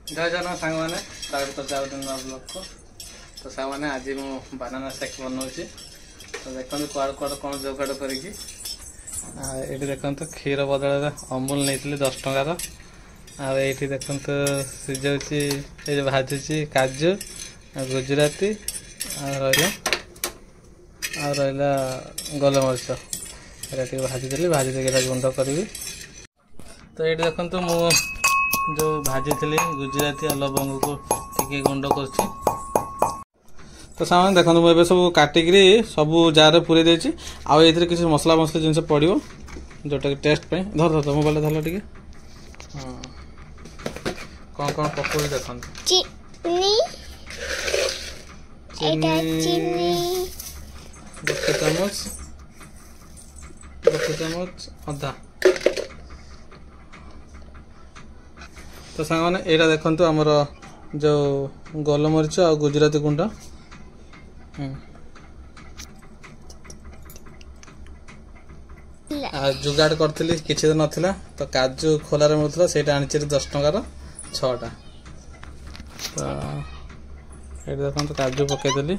जय जगन्नाथ सांग मैंने स्वागत करते नवा ब्लॉग को। तो सांग मैंने आज मु बानाना शेक बनाऊँगी। तो देखते कुआड़ कुआड़ कौन जोगाड़ करी देखते क्षीर बदल अमूल नहीं 10 टंकार। आठी देखते सीझे भाजुची काजू गुजराती रहा गोलमरीच ये भाजीदेली भाजी गुंड करी। तो ये देखते मु जो भाजी थी गुजराती और लवंग को टिके गुंड कर। तो सामान देखो मुझे सब काटिकी सब जार पूरे देती आउ किसी मसला मसला जिन पड़ो जोटा टेस्ट पे धर धर मोबाइल धर टे। हाँ कौन कौन पकड़ देखो गोटे चामच अदा। तो सांग मैंने यहाँ देखु आमर जो गोलमरीच और गुजराती गुंड जुगाड़ करी किसी तो नाला। तो काजू खोलार मिलता से आनी 10 टंकार 6टा। तो ये देखो काजू पकईदेली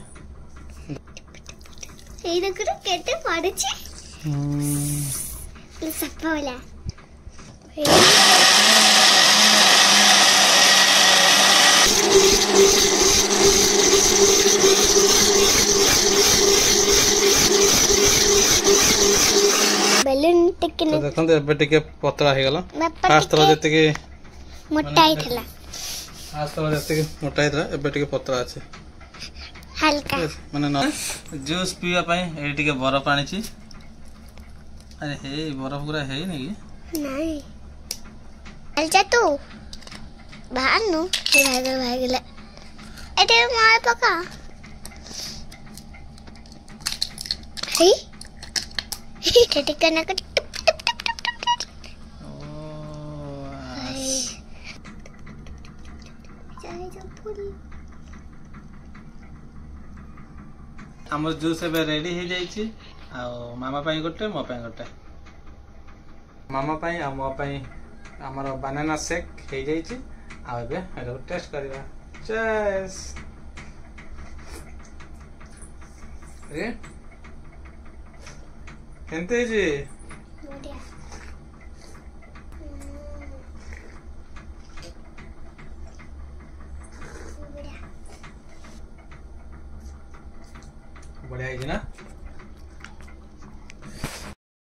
बेलून टिके तो देखो एबे टिके पतला हो गला। फास्ट थर जति मोटा ही थला फास्ट थर जति मोटा ही था एबे टिके पतला আছে हल्का माने न जूस पीवा पई ए टिके बरफ आनी छी। अरे हे बरफ पूरा है नहीं कि नहीं अलजा तू बाहर नु के भाग गेला एटे मार पका हे टिके कना का हमर जूस एबे रेडी हो जाइछि। आ मामा पाई गोटे मो पाई गोटे मामा पाई आ मो पाई हमर बनाना शेक हो जाइछि। आ एबे एटा टेस्ट करबा। चेस रे केनते जी बढ़िया बढ़िया है ना।